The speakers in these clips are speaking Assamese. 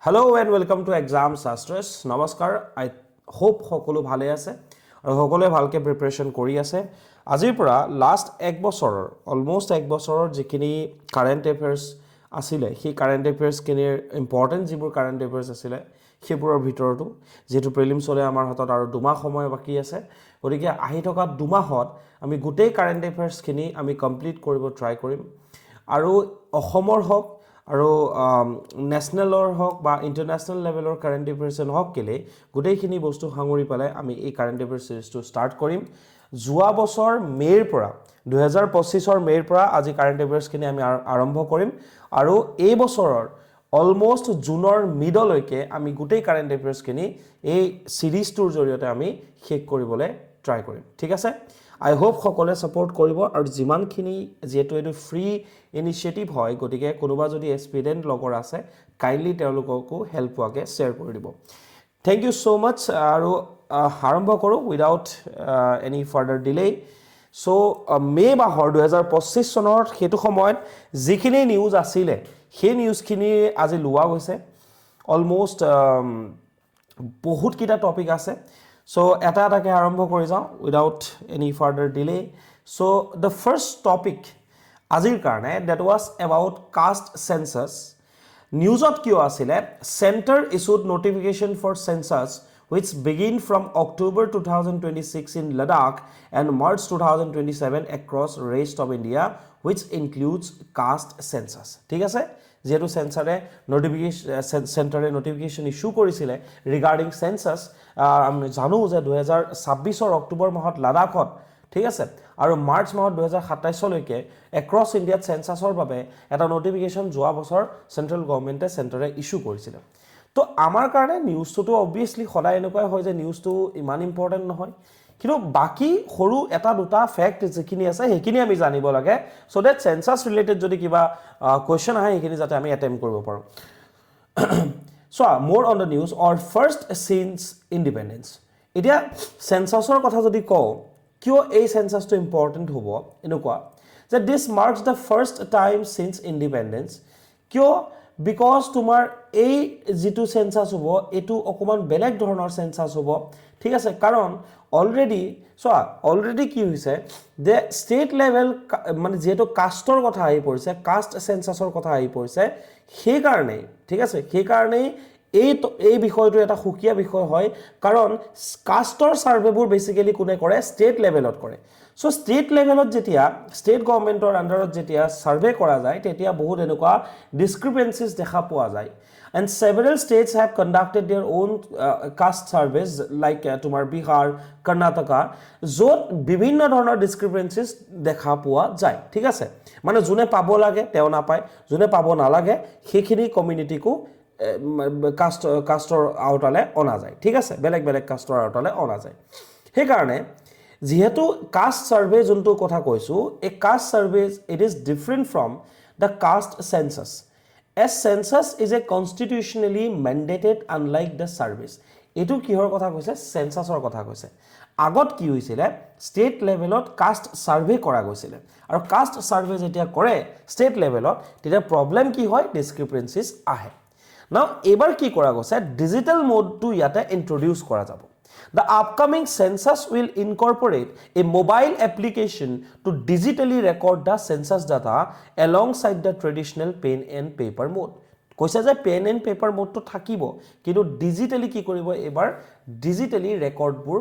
Hello and welcome to Exam Sastres. Namaskar. I hope সকলো ভালে আছে আৰু সকলোৱে ভালকে প্ৰিপাৰেচন কৰি আছে। আজিৰ পৰা লাষ্ট এক বছৰৰ অলমোষ্ট এক বছৰৰ যিখিনি কাৰেণ্ট এফেয়াৰ্স আছিলে সেই কাৰেণ্ট এফেয়াৰ্স কিনিৰ ইম্পৰ্টেন্ট যিবোৰ কাৰেণ্ট এফেয়াৰ্স আছিলে সেইবোৰৰ ভিতৰতো যেটো প্ৰিলিমছ হলে আমাৰ হাতত আৰু দুমাহ সময় বাকি আছে গতিকে আহি থকা দুমাহত আমি গোটেই কাৰেণ্ট এফেয়াৰ্স খিনি আমি কমপ্লিট কৰিব ট্ৰাই কৰিম আৰু অসমৰ হক আৰু ন্যাশনালৰ হক বা ইন্টাৰনেশনাল লেভেলৰ কাৰেণ্ট এফেয়াৰ্স হক কেলে গোটেইখিনি বস্তু সাঙুৰি পেলাই আমি এই কাৰেণ্ট এফেয়াৰ্স সিৰিজটো ষ্টাৰ্ট কৰিম যোৱা বছৰ মেৰ পৰা 2025 ৰ মেৰ পৰা আজি কাৰেণ্ট এফেয়াৰ্স খিনি আমি আৰম্ভ কৰিম আৰু এই বছৰৰ অলমোষ্ট জুনৰ মিডলৈকে আমি গোটেই কাৰেণ্ট এফেয়াৰ্স খিনি এই সিৰিজটোৰ জৰিয়তে আমি শেষ কৰিবলৈ ট্ৰাই কৰিম ঠিক আছে I hope সকলে সাপোৰ্ট কৰিব আৰু যিমানখিনি যেটো এটো ফ্ৰী ইনিশিয়েটিভ হয় গতিকে কোনোবা যদি এক্সপেৰিয়েন্স লগৰ আছে কাইন্ডলি তেওঁলোককো হেল্প হোৱাকে শেয়াৰ কৰি দিব থ্যাংক ইউ সো মাচ আৰু আৰম্ভ কৰো without any further delay so মে মাহৰ 2025 চনৰ হেতু সময়ত যিখিনি নিউজ আছিল সেই নিউজখিনি আজি লোৱা হৈছে অলমোষ্ট বহুত কিটা টপিক আছে So, eta ke arambho kori jao without any further delay. So, the first topic azir karone that was about caste census. Newsot kyo asile center issued notification for census which begin from October 2026 in Ladakh and March 2027 across rest of India which includes caste census. ঠিক আছে যেটো সেন্সারে নোটিফিকেশন সেন্টারে নোটিফিকেশন ইস্যু কৰিছিলে ৰিগাৰ্ডিং সেন্সাস আমি জানো যে 2026 ৰ অক্টোবৰ মাহত লাডাখত ঠিক আছে আৰু মাৰ্চ মাহত 2027 লৈকে এক্ৰছ ইন্ডিয়াত সেন্সাসৰ বাবে এটা নোটিফিকেশন যোৱা বছৰ সেন্ট্ৰেল গভৰ্নমেন্টে সেন্টাৰে ইস্যু কৰিছিল তো আমাৰ কাৰণে নিউজটো অবভিয়াসলি সদায় এনেকুৱা হয় যে নিউজটো ইমান ইম্পৰ্টেন্ট নহয় কিন্তু বাকি সৰু এটা দুটা ফ্যাক্ট যিখিনি আছে সেইখিনি আমি জানিব লাগে সো দ্যাট সেন্সাস ৰিলেটেড যদি কিবা কোৱেশ্চন আহে সেইখিনি যাতে আমি অ্যাটেম্প কৰিব পাৰো So, more on the news or first since independence. Idia censusor kotha jodi ko kyo ei census to important hobo enukwa that this marks the first time since independence kyo because tumar ei jitu census hobo etu okoman belek dhoroner census hobo ঠিক আছে কারণ অলরেডি কি হইছে যে স্টেট লেভেল মানে যেটো কাস্টৰ কথা আহি পৰিছে কাস্ট সেন্সাসৰ কথা আহি পৰিছে সেই কাৰণে ঠিক আছে সেই কাৰণে এই বিষয়টো এটা খুকিয়া বিষয় হয় কাৰণ কাস্টৰ সাৰ্ভেবোৰ বেসিক্যালি কোনে কৰে স্টেট লেভেলত কৰে সো স্টেট লেভেলত যেতিয়া স্টেট গভৰ্নমেন্টৰ আন্ডাৰত যেতিয়া সাৰ্ভে কৰা যায় তেতিয়া বহুত এনেকুৱা ডিসক্ৰিপেন্সিজ দেখা পোৱা যায় And several states have conducted their own caste surveys like tumar Bihar, Karnataka, jot bibhinno dhoroner discrepancies dekha poa jay thik ase mane june pabo lage teo na pai june pabo na lage hekhini community ko castor outale ona jay thik ase belek castor outale ona jay he karone jihetu caste survey juntu kotha koisu a caste survey it is different from the caste census As census is a constitutionally mandated unlike the service. এটো কিহৰ কথা কৈছে সেন্সাসৰ কথা কৈছে আগত কি হৈছিল স্টেট লেভেলত কাস্ট সাৰ্ভে কৰা গৈছিল আৰু কাস্ট সাৰ্ভে যেতিয়া কৰে স্টেট লেভেলত তেতিয়া প্ৰবলেম কি হয় ডিসক্ৰিপেন্সিজ আহে নাও এবাৰ কি কৰা গৈছে ডিজিটাল মোডটো ইয়াতে ইন্ট্ৰোডিউস কৰা যাব The upcoming census will incorporate a mobile application to digitally record the census data alongside the traditional pen and paper mode. কৈছে যে পেন এণ্ড পেপাৰ মোডটো থাকিব কিন্তু ডিজিটালি কি কৰিব এবাৰ ডিজিটালি ৰেকৰ্ডবোৰ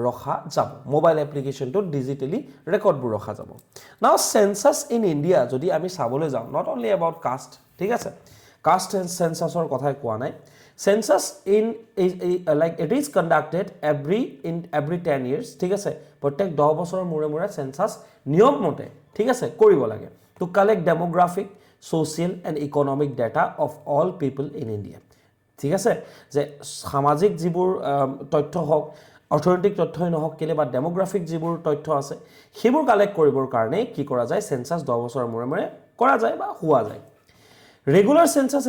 ৰখা যাব মোবাইল এপ্লিকেশনটো ডিজিটালি ৰেকৰ্ডবোৰ ৰখা যাব নাও সেন্সাস ইন ইন্ডিয়া যদি আমি চাবলৈ যাওঁ নট অনলি এবাউট কাস্ট ঠিক আছে কাস্ট সেন্সাসৰ কথাই কোৱা নাই census in like it is conducted every 10 years ঠিক আছে প্ৰত্যেক 10 বছৰৰ মুৰে মুৰে সেন্সাস নিয়ম মতে ঠিক আছে কৰিব লাগে to collect demographic social and economic data of all people in India ঠিক আছে যে সামাজিক যিবোৰ তথ্য হক অৰ্থনৈতিক তথ্যই নহক কেলে বা ডেমোগ্ৰাফিক যিবোৰ তথ্য আছে সেইবোৰ কালেক্ট কৰিবৰ কাৰণে কি কৰা যায় সেন্সাস 10 বছৰৰ মুৰে মুৰে কৰা যায় বা হোৱা যায় Regular census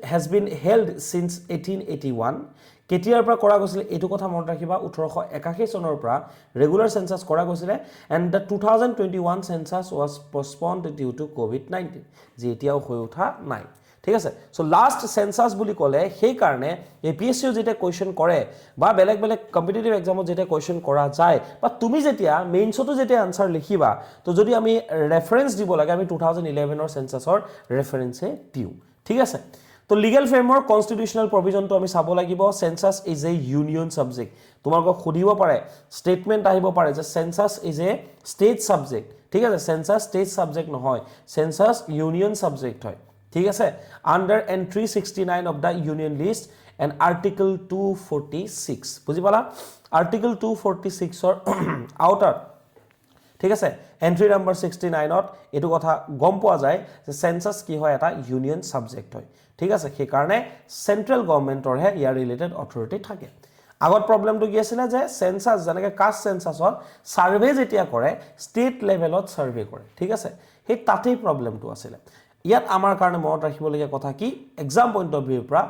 has been held since 1881. কেতিয়াৰ পৰা কৰা গৈছিল এটো কথা মনত ৰাখিবা 1881 চনৰ পৰা ৰেগুলাৰ সেন্সাস কৰা গৈছিল and the 2021 census was postponed due to COVID-19 যে এতিয়াও হৈ উঠা নাই ঠিক আছে সো লাষ্ট সেন্সাস বুলি ক'লে সেই কাৰণে এপিএসসিও যেতিয়া কোৱেশ্চন কৰে বা বেলেগ বেলেগ কম্পিটিটিভ এক্সামত যেতিয়া কোৱেশ্চন কৰা যায় বা তুমি যেতিয়া মেইনছতো যেতিয়া আনসাৰ লিখিবা তো যদি আমি ৰেফাৰেন্স দিব লাগে আমি 2011 সেন্সাসৰ ৰেফাৰেন্সে দিও ঠিক আছে তো লিগেল ফ্ৰেমৱৰ্ক কনস্টিটিউশনাল প্ৰভিজনটো আমি চাব লাগিব census is a union subject তোমালোকক খুদিব পাৰে স্টেটমেন্ট আহিব পাৰে যে census is a state subject ঠিক আছে সেন্সাস ষ্টেট সাবজেক্ট নহয় সেন্সাস ইউনিয়ন সাবজেক্ট হয় ঠিক আছে under entry 69 of the union list and article 246 বুজি পালা আৰ্টিকল 246 ৰ আউটাৰ ঠিক আছে এন্ট্ৰি নাম্বাৰ 69 ত এটো কথা গম পোৱা যায় যে সেন্সাস কি হয় এটা ইউনিয়ন সাবজেক্ট হয় ঠিক আছে সেই কাৰণে সেন্ট্ৰেল গভৰ্ণমেন্টৰ হে ইয়াৰ ৰিলেটেড অথৰিটি থাকে আগত প্ৰবলেমটো কি আছিল যে সেন্সাস জনকে কাষ্ট সেন্সাসত সাৰ্ভে যেতিয়া কৰে ষ্টেট লেভেলত সাৰ্ভে কৰে ঠিক আছে সেই তাতেই প্ৰবলেমটো আছিল ইয়াত আমাৰ কাৰণে মনত ৰাখিবলগীয়া কথা কি এক্সাম পইণ্ট অফ ভিউৰ পৰা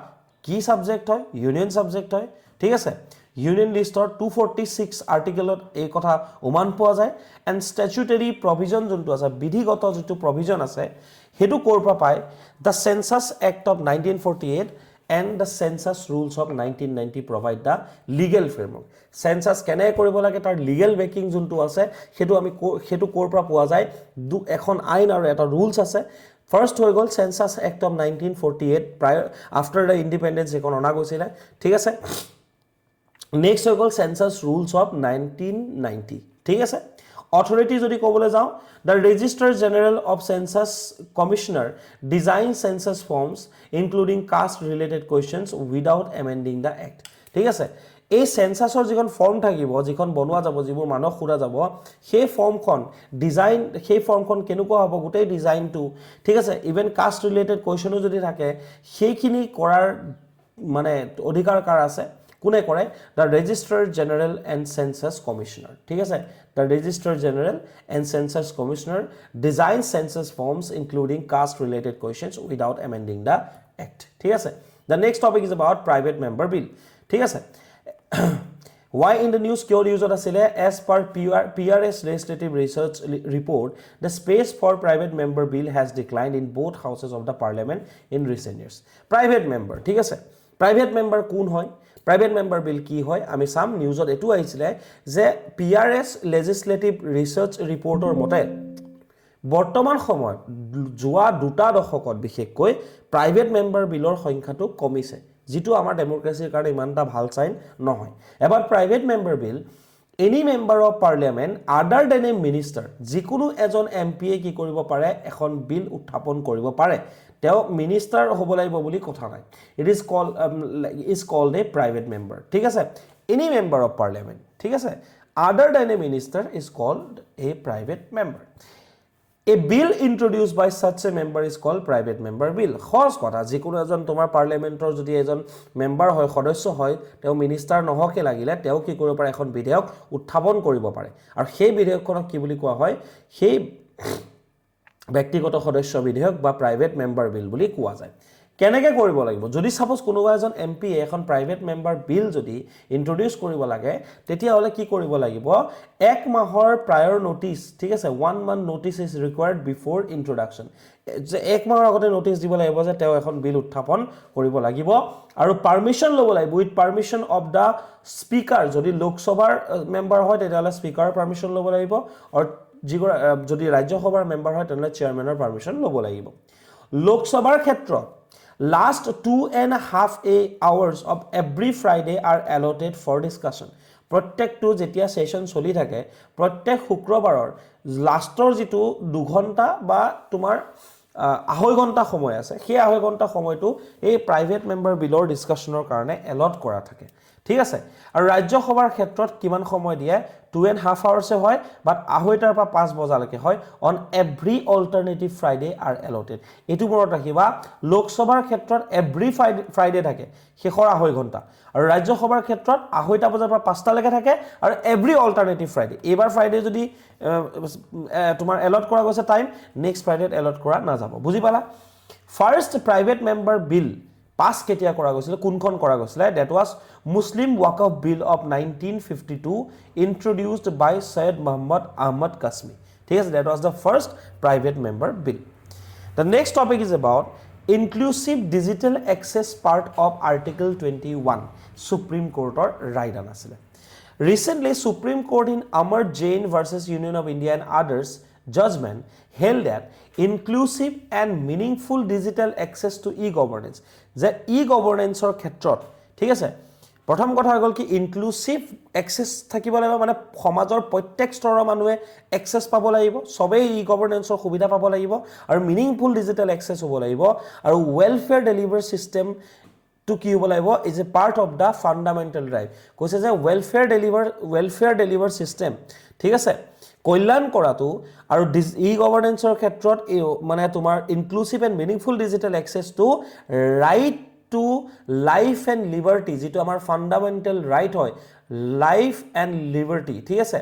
কি সাবজেক্ট হয় ইউনিয়ন সাবজেক্ট হয় ঠিক আছে ইউনিয়ন লিষ্টৰ 246 আৰ্টিকেলত এই কথা উমান পোৱা যায় এণ্ড স্ট্যাচুটৰী প্ৰভিজন যোনটো আছে বিধিগত যেটো প্ৰভিজন আছে হেতু কৰ পৰা পায় the census act of 1948 and the census rules of 1990 provide the legal framework census কেনে কৰিব লাগে তাৰ legal backing যোনটো আছে হেতু আমি হেতু কৰ পৰা পোৱা যায় এখন আইন আৰু এটা rules আছে First হৈ গল Census Act of 1948 prior after the independence এখন অনা গৈছিল ঠিক আছে Next হৈ গল Census Rules of 1990 ঠিক আছে Authority যদি ক'বলৈ যাও the Registrar General of Census Commissioner designs census forms including caste related questions without amending the act ঠিক আছে এই সেন্সাসৰ যিখন ফৰ্ম থাকিব যিখন বনোৱা যাব যিবোৰ মানুহ খুৰা যাব সেই ফৰ্মখন ডিজাইন সেই ফৰ্মখন কেনেকুৱা হ'ব গোটেই ডিজাইনটো ঠিক আছে ইভেন কাষ্ট ৰিলেটেড কোৱেশ্চনো যদি থাকে সেইখিনি কৰাৰ মানে অধিকাৰ কাৰ আছে কোনে কৰে the registrar general and census commissioner ঠিক আছে the registrar general and census commissioner design census forms including caste related questions without amending the act ঠিক আছে the next topic is about private member bill ঠিক আছে Why in the news kyo news asile as per PRS legislative research report the space for private member bill has declined in both houses of the parliament in recent years private member ঠিক আছে private member কোন হয় private member bill কি হয় আমি সাম নিউজত এটু আইছিলে যে PRS legislative research reporter মতে বৰ্তমান সময়ত জুৱা দুটা দশকত বিশেষকৈ private member billৰ সংখ্যাটো কমিছে যেটো আমাৰ ডেমোক্ৰেসিৰ কাৰণে ইমানটা ভাল সাইন নহয় এবাৰ private member bill any member of parliament আদাৰ দেন এ মিনিষ্টাৰ যিকোনো এজন এমপিয়ে কি কৰিব পাৰে এখন বিল উত্থাপন কৰিব পাৰে তেও মিনিষ্টাৰ হ'ব লাগিব বুলি কথা নাই it is called a private member ঠিক আছে এনি মেম্বাৰ অফ পাৰ্লিয়ামেন্ট ঠিক আছে other than a minister is called a private member A bill introduced by such a member is called private member bill. খৰচ কথা যিকোনো এজন তোমাৰ পাৰ্লিয়ামেন্টৰ যদি এজন মেম্বাৰ হয় সদস্য হয় তেও মিনিষ্টাৰ নহকে লাগিলে তেও কি কৰিব পাৰে এখন বিধেয়ক উত্থাপন কৰিব পাৰে আৰু সেই বিধেয়কখনক কি বুলি কোৱা হয় সেই ব্যক্তিগত সদস্য বিধেয়ক বা প্ৰাইভেট মেম্বাৰ বিল বুলি কোৱা যায় কেনেকৈ কৰিব লাগিব যদি সাপোজ কোনোবা এজন এমপি এখন প্ৰাইভেট মেম্বাৰ বিল যদি ইন্ট্ৰোডিউস কৰিব লাগে তেতিয়া হলে কি কৰিব লাগিব এক মাহৰ প্ৰায়ৰ নোটিস ঠিক আছে 1 month notice is required before introduction যে এক মাহৰ আগতে নোটিস দিব লাগিব যে তেও এখন বিল উত্থাপন কৰিব লাগিব আৰু পাৰমিশন ল'ব লাগিব with permission of the speaker যদি লোকসভাৰ মেম্বাৰ হয় তেতিয়ালে স্পিকাৰৰ পাৰমিশন ল'ব লাগিব আৰু যদি ৰাজ্যসভাৰ মেম্বাৰ হয় তেতিয়ালে চেয়াৰম্যানৰ পাৰমিশন ল'ব লাগিব লোকসভাৰ ক্ষেত্ৰত Last 2.5 hours of every Friday are allotted for discussion. প্ৰত্যেকটো যেতিয়া সেশন চলি থাকে প্ৰত্যেক শুক্ৰবাৰৰ লাষ্টৰ যেটো 2 ঘণ্টা বা তোমাৰ আঢ়ৈ ঘণ্টা সময় আছে সেই আঢ়ৈ ঘণ্টা সময়টো এই প্ৰাইভেট মেম্বাৰ বিলৰ ডিসকাশনৰ কাৰণে এলট কৰা থাকে ঠিক আছে আৰু ৰাজ্যসভাৰ ক্ষেত্ৰত কিমান সময় দিয়ে 2.5 hours হয় বাট আঢ়ৈটাৰ পৰা 5 বজালৈকে হয় on every alternative Friday are allotted এটো মনত ৰাখিবা লোকসভাৰ ক্ষেত্ৰত এভৰি ফ্ৰাইডে থাকে শেষৰ আঢ়ৈ ঘণ্টা আৰু ৰাজ্যসভাৰ ক্ষেত্ৰত আঢ়ৈটা বজাৰ পৰা 5টা লৈকে থাকে আৰু এভৰি অল্টাৰনেটিভ ফ্ৰাইডে এবাৰ ফ্ৰাইডে যদি তোমাৰ এলট কৰা গৈছে টাইম নেক্সট ফ্ৰাইডেত এলট কৰা না যাব বুজি পালা first private member bill pass কেতিয়া কৰা গৈছিল কোনখন কৰা গৈছিল that was Muslim Waqf Bill of 1952 introduced by Syed Muhammad Ahmad Qasmi ঠিক আছে that was the first private member bill the next topic is about inclusive digital access part of article 21 supreme কোৰ্টৰ ৰায়দান আছিলে Recently, Supreme Court in Amar Jain versus Union of India and others judgment held that inclusive and meaningful digital access to e-governance. যে e-governance or ক্ষেত্ৰত ঠিক আছে প্ৰথম কথা হ'ল কি ইনক্লুসিভ এক্সেস থাকিব লাগিব মানে সমাজৰ প্ৰত্যেক স্তৰৰ মানুহে এক্সেস পাব লাগিব সবেই e-governanceৰ সুবিধা পাব লাগিব আৰু মিনিংফুল ডিজিটেল এক্সেস হ'ব লাগিব আৰু ওয়েলফেয়াৰ ডেলিভাৰী সিস্টেম to কি হ'ব লাগিব is a part of the fundamental right কৈছে যে welfare deliver system ঠিক আছে কল্যাণ কৰাটো আৰু e-governanceৰ ক্ষেত্ৰত মানে তোমাৰ inclusive and meaningful digital access to right to life and liberty যেটো আমাৰ fundamental right হয় life and liberty ঠিক আছে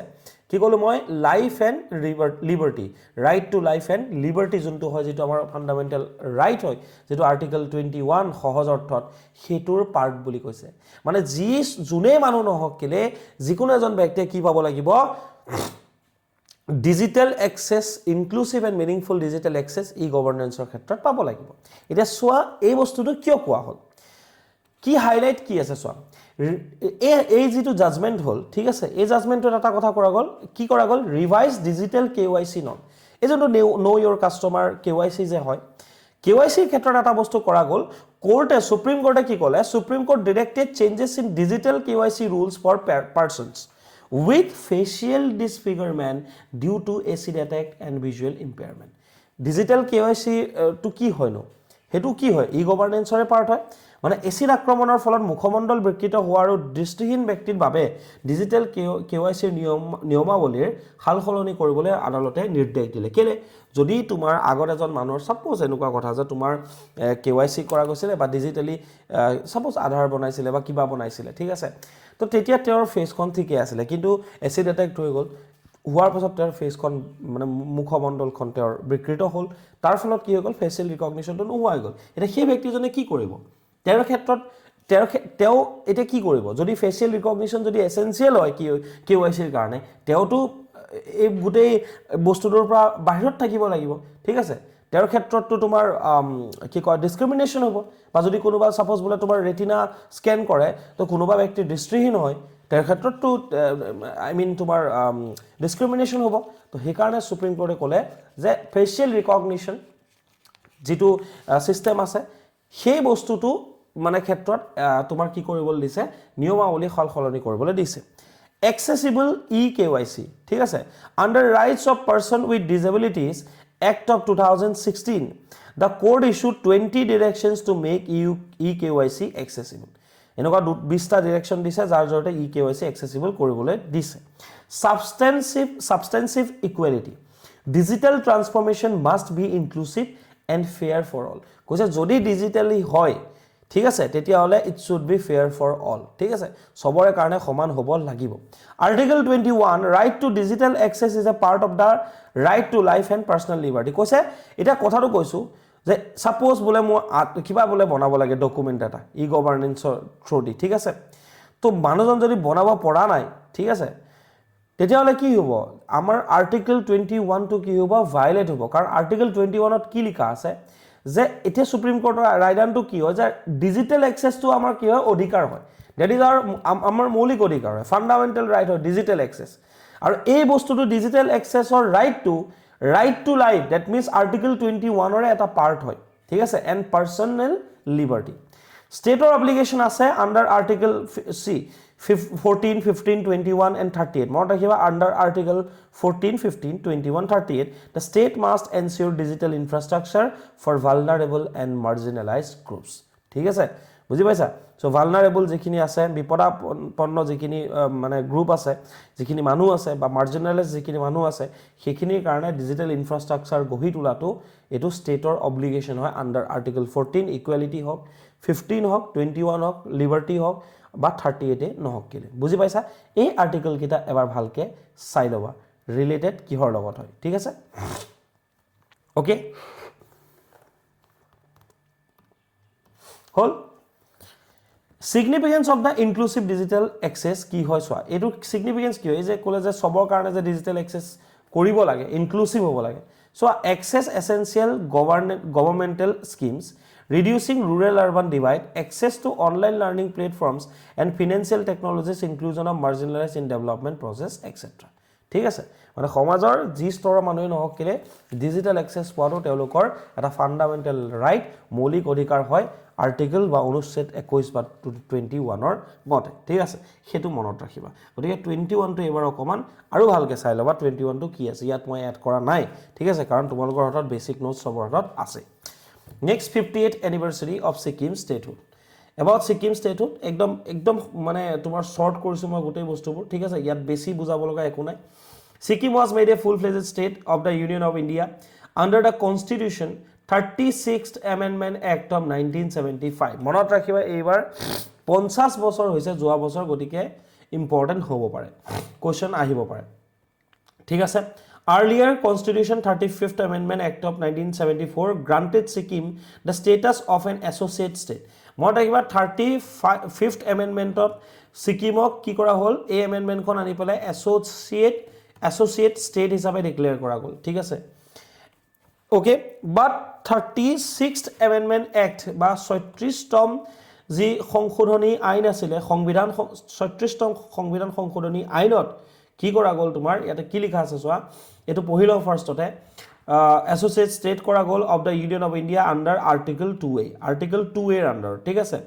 কি কলো মই life and liberty right to life and liberty যোনটো হয় যেটো আমাৰ ফান্ডামেন্টাল ৰাইট হয় যেটো আৰ্টিকল 21 সহজ অৰ্থত হেতুৰ পাৰ্ট বুলি কৈছে মানে যি জুনে মানুহ নহক কেলে যিকোনো এজন ব্যক্তিয়ে কি পাব লাগিব digital access inclusive and meaningful digital access e গভৰ্নেন্সৰ ক্ষেত্ৰত পাব লাগিব এটা সোৱা এই বস্তুটো কিয় কোৱা হ'ল কি হাইলাইট কি আছে সোৱা এই যেটো জাজমেন্ট হল ঠিক আছে এই জাজমেন্টৰ এটা কথা কৰা গল কি কৰা গল ৰিভাইজ ডিজিটেল কেওয়াইসি নন এই যোনটো নো ইওৰ কাস্টমাৰ কেওয়াইসি যে হয় কেওয়াইসি ক্ষেত্ৰত এটা বস্তু কৰা গল কোৰ্টে সুপ্ৰিম কোৰ্টে কি ক'লে supreme court directed changes in digital KYC rules for persons with facial disfigurement due to acid attack and visual impairment digital KYC to কি হয় নো হেতু কি হয় ই গভৰ্নেন্সৰে পাৰ্ট হয় মানে এসিড আক্ৰমণৰ ফলত মুখমণ্ডল বিকৃত হোৱা আৰু দৃষ্টিহীন ব্যক্তিৰ বাবে ডিজিটেল কেওয়াইসিৰ নিয়মাৱলীৰ হালসলনি কৰিবলৈ আদালতে নিৰ্দেশ দিলে কেলে যদি তোমাৰ আগৰ এজন মানুহৰ সাপোজ এনেকুৱা কথা যে তোমাৰ কেওয়াইসি কৰা গৈছিল বা ডিজিটালি সাপোজ আধাৰ বনাইছিল বা কিবা বনাইছিল ঠিক আছে তো তেতিয়া তেওঁৰ ফেসখন ঠিকই আছিল কিন্তু এসিড অ্যাটাক হৈ গল হোৱাৰ পাছত তেওঁৰ ফেসখন মানে মুখমণ্ডলখন তেওঁৰ বিকৃত হ'ল তাৰ ফলত কি হৈ গল ফেচিয়েল ৰিকগনিশনটো নোহোৱা গল এটা সেই ব্যক্তিজনে কি কৰিব তেওঁৰ ক্ষেত্ৰত তেওঁ এটা কি কৰিব যদি ফেচিয়েল ৰিকগনিশন যদি এসেনশিয়াল হয় কি কেওয়াইসিৰ কাৰণে তেওঁটো এই গুটেই বস্তুটোৰ পৰা বাহিৰত থাকিব লাগিব ঠিক আছে তেওঁৰ ক্ষেত্ৰতটো তোমাৰ কি কয় ডিসক্ৰিমিনেশন হ'ব বা যদি কোনোবা সাপোজ বলে তোমাৰ ৰেটিনা স্ক্যান কৰে তো কোনোবা ব্যক্তি দৃষ্টিহীন হয় তেওঁৰ ক্ষেত্ৰতটো আই মিন তোমাৰ ডিসক্ৰিমিনেশন হ'ব তো সেই কাৰণে সুপ্ৰিম কোৰ্টে ক'লে যে ফেচিয়েল ৰিকগনিশন যেটো সিস্টেম আছে সেই বস্তুটো মানে ক্ষেত্ৰত তোমাৰ কি কৰিবলৈ দিছে নিয়মাৱলী সলনি কৰিবলৈ দিছে accessible e-KYC ঠিক আছে under rights of person with disabilities Act of 2016 the court issued 20 directions to make e-KYC accessible এনেকুৱা 20টা ডিৰেকশন দিছে যাৰ জৰিয়তে e-KYC accessible কৰিবলৈ দিছে substantive equality digital transformation must be inclusive and fair for all কৈছে যদি ডিজিটালি হয় ঠিক আছে তেতিয়া হলে it should be fair for all ঠিক আছে সবৰে কাৰণে সমান হ'ব লাগিব article 21 right to digital access is a part of the right to life and personal liberty কৈছে এটা কথাটো কৈছো যে সাপোজ বলে মই কিবা বলে বনাব লাগে ডকুমেন্ট এটা ই গভৰ্নেন্সৰ থ্ৰুদি ঠিক আছে তো মানুহজন যদি বনাব পৰা নাই ঠিক আছে তেতিয়া হলে কি হ'ব আমাৰ আৰ্টিকল 21 টো কি হ'ব ভায়োলেট হ'ব কাৰণ আৰ্টিকল 21 ত কি লিখা আছে যে এতিয়া সুপ্ৰিম কোৰ্টৰ ৰায়দানটো কি হয় যে ডিজিটেল এক্সেস টো আমাৰ কি হয় অধিকাৰ হয় দ্যাট ইজ আমাৰ মৌলিক অধিকাৰ হয় ফান্ডামেন্টাল ৰাইট হয় ডিজিটেল এক্সেস আৰু এই বস্তুটো digital এক্সেসৰ right to life that means article 21 ৰ এটা পাৰ্ট হয় ঠিক আছে and personal liberty stateৰ obligation আছে under article C 14 15 21 and 38 মনত ৰাখিবা under article 14 15 21 38 the state must ensure digital infrastructure for vulnerable and marginalized groups ঠিক আছে বুজি পাইছা সো vulnerable যিখিনি আছে বিপদাপন্ন যিখিনি মানে গ্ৰুপ আছে যিখিনি মানুহ আছে বা মাৰ্জিনালাইজ যিখিনি মানুহ আছে সেইখিনিৰ কাৰণে ডিজিটেল ইনফ্ৰাষ্ট্ৰাকচাৰ গঢ়ি তোলাটো এটো ষ্টেটৰ অব্লিগেশ্যন হয় আন্ডাৰ আৰ্টিকল 14 ইকুৱেলিটি হক 15 হক 21 হক লিবাৰ্টি হক বা 38 এ নহক কেলে বুজি পাইছা এই আৰ্টিকল কিটা এবাৰ ভালকে চাই লবা ৰিলেটেড কিহৰ লগত হয় ঠিক আছে okay hall significance of the inclusive digital access কি হয় সোয়া এটো significance কি হয় যে কলে যে সবৰ কাৰণে যে ডিজিটেল access কৰিব লাগে inclusive হ'ব লাগে so access essential governmental schemes reducing rural urban divide, access to online learning platforms, and financial technologies, inclusion of marginalized in development process, etc. ঠিক আছে মানে সমাজৰ যি স্তৰৰ মানুহে নহওক কেলে ডিজিটেল এক্সেছ পোৱাটো তেওঁলোকৰ এটা ফাণ্ডামেণ্টেল ৰাইট মৌলিক অধিকাৰ হয় আৰ্টিকল বা অনুচ্ছেদ 21 বা 21ৰ মতে ঠিক আছে সেইটো মনত ৰাখিবা গতিকে 21টো এবাৰ অকমান আৰু ভালকে চাই লবা 21টো কি আছে ইয়াত মই এড কৰা নাই ঠিক আছে কাৰণ তোমালোকৰ হাতত বেসিক নোটছ সবৰ হাতত আছে next 58th anniversary of Sikkim statehood about Sikkim statehood একদম মানে তোমাৰ শৰ্ট কৰিছো মই গোটেই বস্তুবোৰ ঠিক আছে ইয়াত বেছি বুজাব লগা একো নাই Sikkim was made a full-fledged state of the Union of India under the Constitution 36th Amendment Act of 1975 মনত ৰাখিবা এইবাৰ 50 বছৰ হৈছে যোৱা বছৰ গতিকে ইম্পৰ্টেন্ট হ'ব পাৰে কোৱেশ্চন আহিব পাৰে ঠিক আছে Earlier Constitution 35th Amendment Act of 1974 granted Sikkim the status of an associate state. মনত ৰাখিবা 35th Amendment of Sikkimক কি কৰা হ'ল এই এমেন্ডমেন্টখন আনি পেলাই associate state হিচাপে ডিক্লেয়াৰ কৰা গ'ল ঠিক আছে Okay, but 36th Amendment Act বা 36তম যি সংশোধনী আইন আছিল সংবিধান 36তম সংবিধান সংশোধনী আইনত কি কৰা গ'ল তোমাৰ ইয়াতে কি লিখা আছে চোৱা এটো পহিলা ফাৰ্ষ্টতে associate state কৰা গ'ল of the Union of India under article 2A এৰ under ঠিক আছে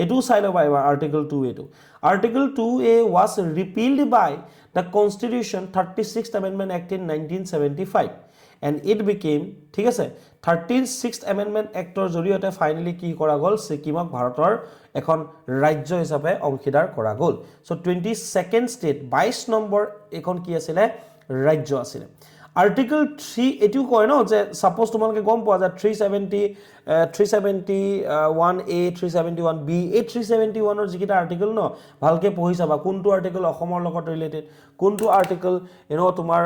এটো চাই লবা এবাৰ article 2A টো article 2A was repealed by the Constitution 36th Amendment Act in 1975 and it became ঠিক আছে 36th Amendment Actৰ জৰিয়তে ফাইনালি কি কৰা গ'ল সিকিমক ভাৰতৰ এখন ৰাজ্য হিচাপে অংশীদাৰ কৰা গ'ল সো 22nd state 22 নম্বৰ এখন কি আছিল ৰাজ্য আছিল আৰ্টিকল 3 এটো কয় ন যে সাপোজ তোমালকে গম পোৱা যায় 371A 371B এই 371 ৰ যিকিটা আৰ্টিকল ন ভালকে পঢ়ি যাবা কোনটো আৰ্টিকল অসমৰ লগত ৰিলেটেড কোনটো আৰ্টিকল তোমাৰ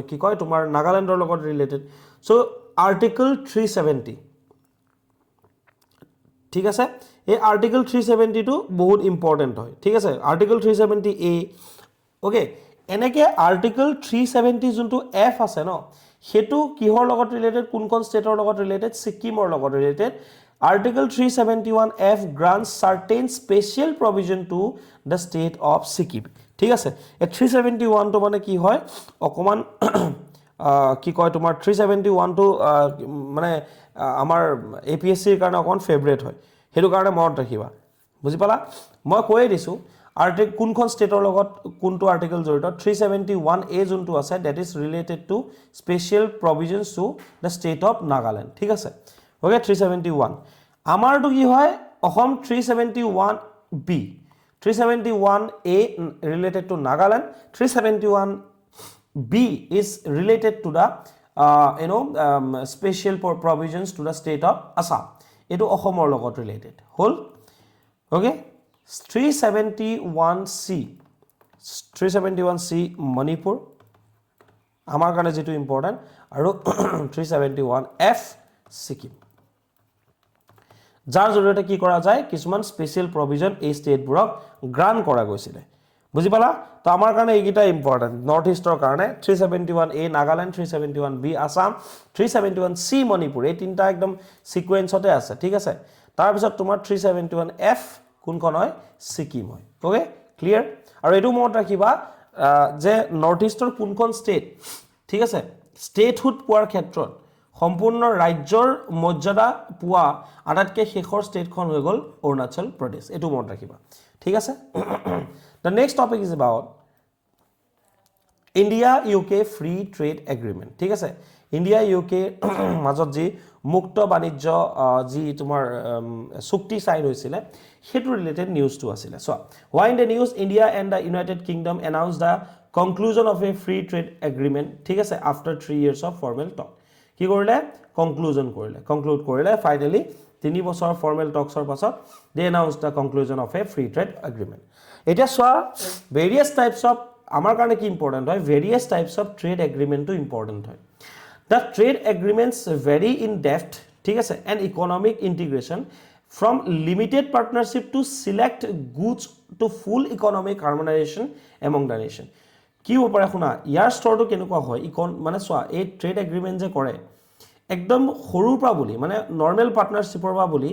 কি কয় তোমাৰ নাগালেণ্ডৰ লগত ৰিলেটেড সো আৰ্টিকল 370 ঠিক আছে এই আৰ্টিকল 370 টো বহুত ইম্পৰ্টেন্ট হয় ঠিক আছে আৰ্টিকল 370A ওকে এনেকে আৰ্টিকল 370 যোনটো এফ আছে ন হেতু কিহৰ লগত ৰিলেটেড কোনখন ষ্টেটৰ লগত ৰিলেটেড সিকিমৰ লগত related article 371F grants certain special provision to the state of Sikkim ঠিক আছে এই 371 টো মানে কি হয় অকমান কি কয় তোমাৰ 371 টো মানে আমাৰ এপিএসসি ৰ কাৰণে অকন ফেভাৰিট হয় হেতু কাৰণে মনত ৰাখিবা বুজি পালা মই কৈ দিছো আৰ্টিকল কোনখন ষ্টেটৰ লগত কোনটো আৰ্টিকল জড়িত 371A যোনটো আছে that is related to special provisions to the state of Nagaland ঠিক আছে ওকে 371 আমাৰটো কি হয় Assam 371B 371A related to Nagaland 371B is related to the special provisions to the state of Assam etu Assam logot related hol okay 371C Manipur amar kane jetu important aru 371F Sikkim যাৰ জৰিয়তে কি কৰা যায় কিছুমান স্পেশাল প্ৰভিজন এই ষ্টেটবোৰক গ্ৰান্ট কৰা গৈছিল বুজি পালা তো আমাৰ কাৰণে এইকিটা ইম্পৰ্টেন্ট নৰ্থ ইষ্টৰ কাৰণে 371A Nagaland 371B Assam 371C Manipur এই তিনটা একদম সিকোয়েন্সতে আছে ঠিক আছে তাৰ পিছত তোমাৰ 371F কোনখন হয় সিকিম হয় ওকে ক্লিয়াৰ আৰু এটো মনত ৰাখিবা যে নৰ্থ ইষ্টৰ কোনখন ষ্টেট ঠিক আছে ষ্টেটহুড পোৱাৰ ক্ষেত্ৰত সম্পূৰ্ণ ৰাজ্যৰ মৰ্যাদা পোৱা আটাইতকৈ শেষৰ ষ্টেটখন হৈ গ'ল অৰুণাচল প্ৰদেশ এটো মনত ৰাখিবা ঠিক আছে the next topic is about India UK free trade agreement ঠিক আছে India UK মাজত যি মুক্ত বাণিজ্য যি তোমাৰ চুক্তি সাইন হৈছিল হেতু ৰিলেটেড নিউজটো আছিল so why in the news India and the United Kingdom announced the conclusion of a free trade agreement ঠিক আছে after 3 years of formal talk কি কৰিলে conclude কৰিলে finally 3 বছৰ formal talks ৰ পাছত they announced the conclusion of a free trade agreement এটা সোয়া various types of আমাৰ কাৰণে কি ইম্পৰ্টেন্ট হয় various types of trade agreement to important হয় the trade agreements vary in depth ঠিক আছে and economic integration from limited partnership to select goods to full economic harmonization among the nation কি ওপৰে শুনা ইয়াৰ স্তৰটো কেনেকুৱা হয় মানে সোয়া এই ট্ৰেড এগ্ৰিমেন্ট যে কৰে একদম সৰুৰ পৰা বুলি মানে নৰ্মেল পাৰ্টনাৰশ্বিপৰ পৰা বুলি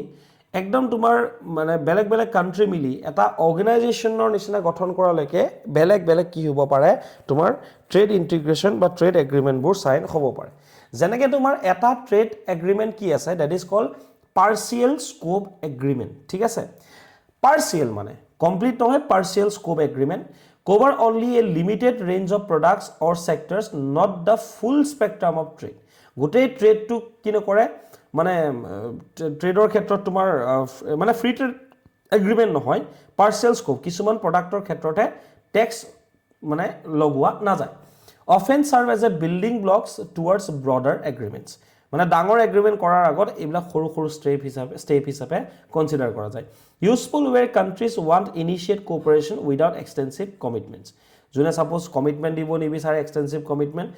একদম তোমাৰ মানে বেলেগ বেলেগ কাণ্ট্ৰি মিলি এটা অৰ্গেনাইজেশ্যনৰ নিচিনা গঠন কৰালৈকে বেলেগ বেলেগ কি হ'ব পাৰে তোমাৰ ট্ৰেড ইণ্টিগ্ৰেশ্যন বা ট্ৰেড এগ্ৰিমেণ্টবোৰ চাইন হ'ব পাৰে যেনেকৈ তোমাৰ এটা ট্ৰেড এগ্ৰিমেণ্ট কি আছে that is called partial scope agreement ঠিক আছে পাৰ্চিয়েল মানে কমপ্লিট নহয় partial scope agreement cover only a limited range of products or sectors not the full spectrum of trade গোটেই ট্ৰেডটো কি নকৰে মানে ট্ৰেডৰ ক্ষেত্ৰত তোমাৰ মানে ফ্ৰী ট্ৰেড এগ্ৰিমেণ্ট নহয় পাৰ্চিয়েল স্কোপ কিছুমান প্ৰডাক্টৰ ক্ষেত্ৰতে টেক্স মানে লগোৱা নাযায় often serve as a building blocks towards broader agreements মানে ডাঙৰ এগ্ৰিমেণ্ট কৰাৰ আগত এইবিলাক সৰু সৰু ষ্টেপ হিচাপে কনচিডাৰ কৰা যায় useful where countries want initiate cooperation without extensive commitments যোনে সাপোজ কমিটমেন্ট দিব নিবিচাৰে এক্সটেনসিভ কমিটমেন্ট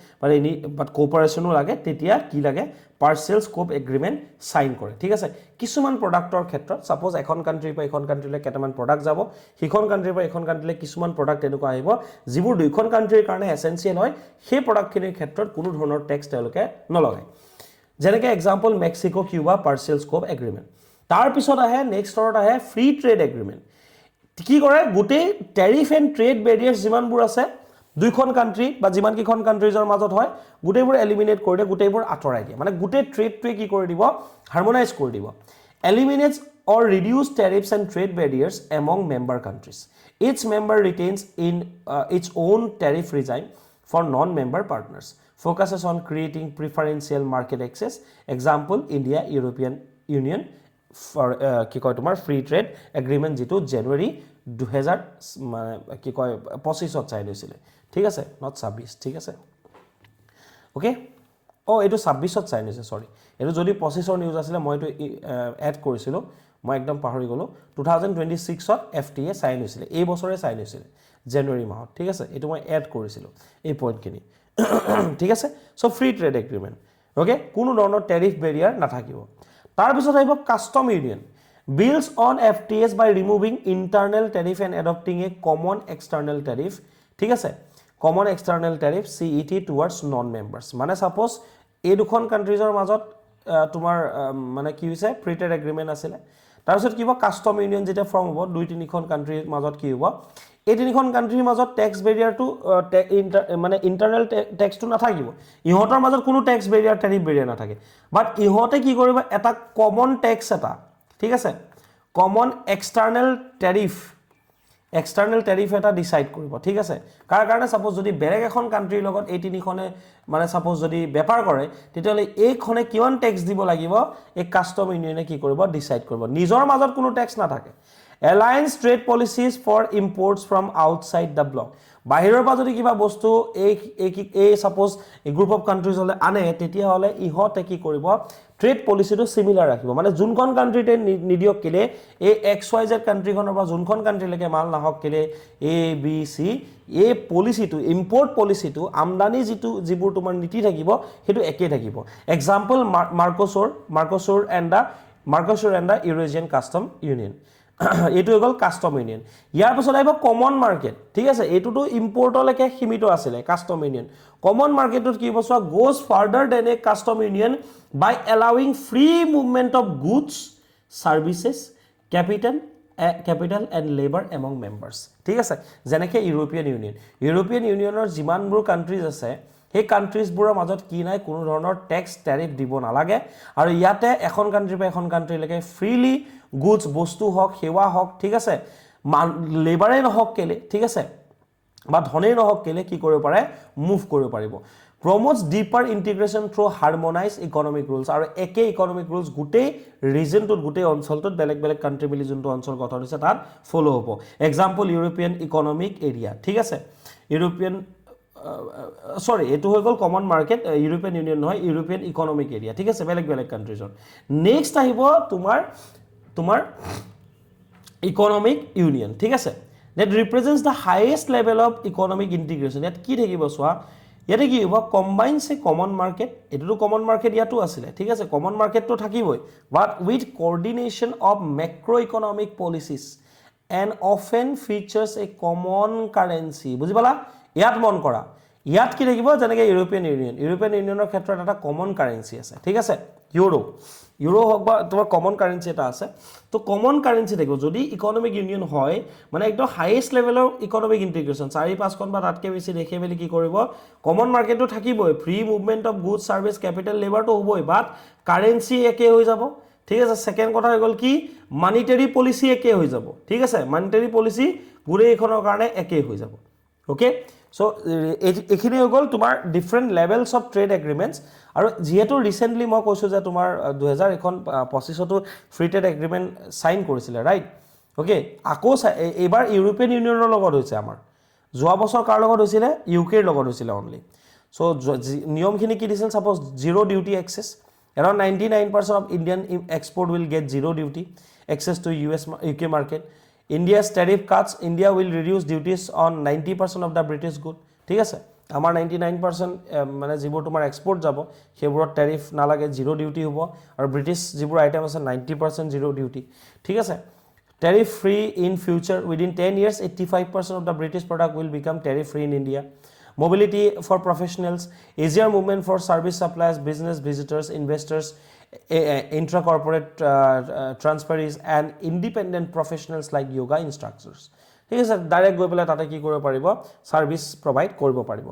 বাট কোঅপাৰেশনো লাগে তেতিয়া কি লাগে পাৰ্চিয়েল স্কোপ এগ্ৰিমেণ্ট সাইন কৰে ঠিক আছে কিছুমান প্ৰডাক্টৰ ক্ষেত্ৰত সাপোজ এখন কান্ট্ৰিৰ পৰা এখন কান্ট্ৰিলৈ কেটামান প্ৰডাক্ট যাব সিখন কান্ট্ৰিৰ পৰা এখন কান্ট্ৰিলৈ কিছুমান প্ৰডাক্ট এনেকুৱা আহিব যিবোৰ দুইখন কান্ট্ৰিৰ কাৰণে এসেনশিয়াল হয় সেই প্ৰডাক্টখিনিৰ ক্ষেত্ৰত কোনো ধৰণৰ টেক্স তেওঁলোকে নলগায় যেনেকৈ example Mexico Cuba partial scope agreement তাৰ পিছত আহে নেক্সট স্তৰত আহে ফ্ৰী ট্ৰেড এগ্ৰিমেণ্ট কি কৰে গোটেই ট্যাৰিফ এণ্ড ট্ৰেড বেৰিয়াৰ্ছ যিমানবোৰ আছে দুইখন কান্ট্ৰি বা যিমান কিখন কান্ট্ৰিজৰ মাজত হয় গোটেইবোৰ এলিমিনেট কৰি দিয়ে গোটেইবোৰ আঁতৰাই দিয়ে মানে গোটেই ট্ৰেডটোৱে কি কৰি দিব হাৰমনাইজ কৰি দিব eliminates or reduce tariffs and trade barriers among member countries each member retains in its own tariff regime for non-member partners focuses on creating preferential market access example India European Union for কি কয় তোমাৰ ফ্ৰী ট্ৰেড এগ্ৰিমেণ্ট যেটো জানুৱাৰী 2000 কি কয় 25 ত চাইন হৈছিল ঠিক আছে নট 26 ঠিক আছে ওকে এটো 26 ত চাইন হৈছে সৰি এটো যদি 25 ৰ নিউজ আছিল মই এটো এড কৰিছিলো মই একদম পাহৰি গলো 2026 ত এফটিএ চাইন হৈছিল এই বছৰে চাইন হৈছিল জানুৱাৰী মাহত ঠিক আছে এটো মই এড কৰিছিলো এই পইণ্টখিনি ঠিক আছে so free trade agreement okay কোনো ধৰণৰ ট্যাৰিফ বেৰিয়াৰ নাথাকিব তাৰ পিছত আহিব custom union builds on FTAs by removing internal tariff and adopting a common external tariff ঠিক আছে common external tariff CET towards non members মানে সাপোজ এই দুখন কান্ট্ৰিজৰ মাজত তোমাৰ মানে কি হৈছে ফ্ৰী ট্ৰেড এগ্ৰিমেণ্ট আছিল তাৰ পিছত কিবা কাস্টম ইউনিয়ন যেটা ফৰ্ম হ'ব দুই তিনিখন কান্ট্ৰিৰ মাজত কি হ'ব এই তিনিখন কান্ট্ৰিৰ মাজত টেক্স বেৰিয়াৰটো মানে ইন্টাৰনেল টেক্সটো নাথাকিব ইহঁতৰ মাজত কোনো টেক্স বেৰিয়াৰ ট্যাৰিফ বেৰিয়াৰ নাথাকে বাট ইহঁতে কি কৰিব এটা কমন টেক্স এটা ঠিক আছে কমন এক্সটাৰ্নেল ট্যাৰিফ এটা ডিসাইড কৰিব ঠিক আছে কাৰ কাৰণে সাপোজ যদি বেলেগ এখন কান্ট্ৰিৰ লগত এই তিনিখনে মানে সাপোজ যদি বেপাৰ কৰে তেতিয়ালে এইখনে কিমান টেক্স দিব লাগিব এই কাস্টম ইউনিয়নে কি কৰিব ডিসাইড কৰিব নিজৰ মাজত কোনো টেক্স নাথাকে Alliance trade policies for imports from outside the bloc বাহিৰৰ পৰা যদি কিবা বস্তু এই suppose A group of countries হলে আনে তেতিয়া হলে ইহতে কি কৰিব ট্ৰেড পলিচিটো সিমিলাৰ ৰাখিব মানে যোনখন কান্ট্ৰিতে নিদিয়ক কেলে এই XYZ কান্ট্ৰিখনৰ পৰা যোনখন কান্ট্ৰিলৈকে মাল নাহক কেলে ABC এই পলিচিটো ইম্পৰ্ট পলিচিটো আমদানি যিবোৰ তোমাৰ নীতি থাকিব হেতু একে থাকিব example Mercosur and the Eurasian custom union এটো গল কাস্টম ইউনিয়ন ইয়াৰ পিছত আহিব কমন মাৰ্কেট ঠিক আছে এটোটো ইম্পৰ্টলৈকে সীমিত আছিল কাস্টম ইউনিয়ন কমন মাৰ্কেটত কি বসৱা goes further than a custom union by allowing free movement of goods services capital and labour among members ঠিক আছে যেনেকৈ ইউৰোপিয়ান ইউনিয়নৰ যিমানবোৰ কান্ট্ৰিজ আছে সেই কান্ট্ৰিজবোৰৰ মাজত কি নাই কোনো ধৰণৰ টেক্স ট্যাৰিফ দিব নালাগে আৰু ইয়াতে এখন কান্ট্ৰিৰ পৰা এখন কান্ট্ৰিলৈকে ফ্ৰীলি গুডস বস্তু হক সেৱা হক ঠিক আছে লেবাৰে নহক কেলে ঠিক আছে বা ধনে নহক কেলে কি কৰিব পাৰে মুভ কৰিব পাৰিব promotes deeper integration through harmonized economic rules আৰু একে ইকোনমিক rules গোটেই ৰিজনটোত গোটেই অঞ্চলটোত বেলেগ বেলেগ কান্ট্ৰি মিলি যোনটো অঞ্চল গঠন হৈছে তাত ফলো হ'ব এক্সাম্পল ইউৰোপিয়ান ইকোনমিক এৰিয়া ঠিক আছে ইউৰোপিয়ান সৰি এটো হৈ গল কমন মাৰ্কেট ইউৰোপিয়ান ইউনিয়ন নহয় ইউৰোপিয়ান ইকোনমিক এৰিয়া ঠিক আছে বেলেগ বেলেগ কান্ট্ৰিজৰ নেক্সট আহিব তোমাৰ ইকোনমিক ইউনিয়ন ঠিক আছে that represents the highest level of economic integration ইয়াত কি থাকিব সোৱা ইয়াতে কি হ'ব কম্বাইনছ এ কমন মাৰ্কেট এটো কমন মাৰ্কেট ইয়াতো আছিল ঠিক আছে কমন মাৰ্কেটটো থাকিবই but with coordination of macro economic policies and often features a common currency বুজি পালা ইয়াত মন কৰা ইয়াত কি থাকিব যেনেকৈ ইউৰোপিয়ান ইউনিয়নৰ ক্ষেত্ৰত এটা কমন কাৰেঞ্চি আছে ঠিক আছে ইউৰো হওক বা তোমাৰ কমন কাৰেঞ্চি এটা আছে তো কমন কাৰেঞ্চি থাকিব যদি ইকনমিক ইউনিয়ন হয় মানে একদম হাইয়েষ্ট লেভেলৰ ইকনমিক ইণ্টিগ্ৰেশ্যন 4-5খন বা তাতকৈ বেছি দেশে মেলি কি কৰিব কমন মাৰ্কেটটো থাকিবই free movement of goods services capital লেবাৰটো হ'বই বাট কাৰেঞ্চি একে হৈ যাব ঠিক আছে সেকেন্ড কথা হৈ গ'ল কি মানিটাৰী পলিচি একে হৈ যাব ঠিক আছে মানিটাৰী পলিচি গোটেইখনৰ কাৰণে একে হৈ যাব ওকে সো এইখিনি হৈ গ'ল তোমাৰ ডিফাৰেণ্ট লেভেলছ অফ ট্ৰেড এগ্ৰিমেণ্টছ আৰু যিহেতু ৰিচেণ্টলি মই কৈছোঁ যে তোমাৰ 2025তো ফ্ৰী ট্ৰেড এগ্ৰিমেণ্ট চাইন কৰিছিলে ৰাইট ওকে আকৌ এইবাৰ ইউৰোপিয়ান ইউনিয়নৰ লগত হৈছে আমাৰ যোৱা বছৰ কাৰ লগত হৈছিলে ইউকেৰ লগত হৈছিলে অনলি সো নিয়মখিনি কি দিছিল suppose zero' duty access around 99% of Indian export will get zero duty access to UK market India's tariff cuts India will reduce duties on 90% of the British good ঠিক আছে আমাৰ 99% মানে যিবোৰ তোমাৰ এক্সপোৰ্ট যাব সেইবোৰত টেৰিফ নালাগে জিৰ' ডিউটি হ'ব আৰু ব্ৰিটিছ যিবোৰ আইটেম আছে 90% জিৰ' ডিউটি ঠিক আছে tariff free in future within 10 years 85% of the British product will become tariff free in India mobility for professionals easier movement for service suppliers business visitors investors intra corporate transferees and independent professionals like yoga instructors ঠিক আছে ডাইৰেক্ট গৈ পেলাই তাতে কি কৰিব পাৰিব সাৰ্ভিস প্ৰভাইড কৰিব পাৰিব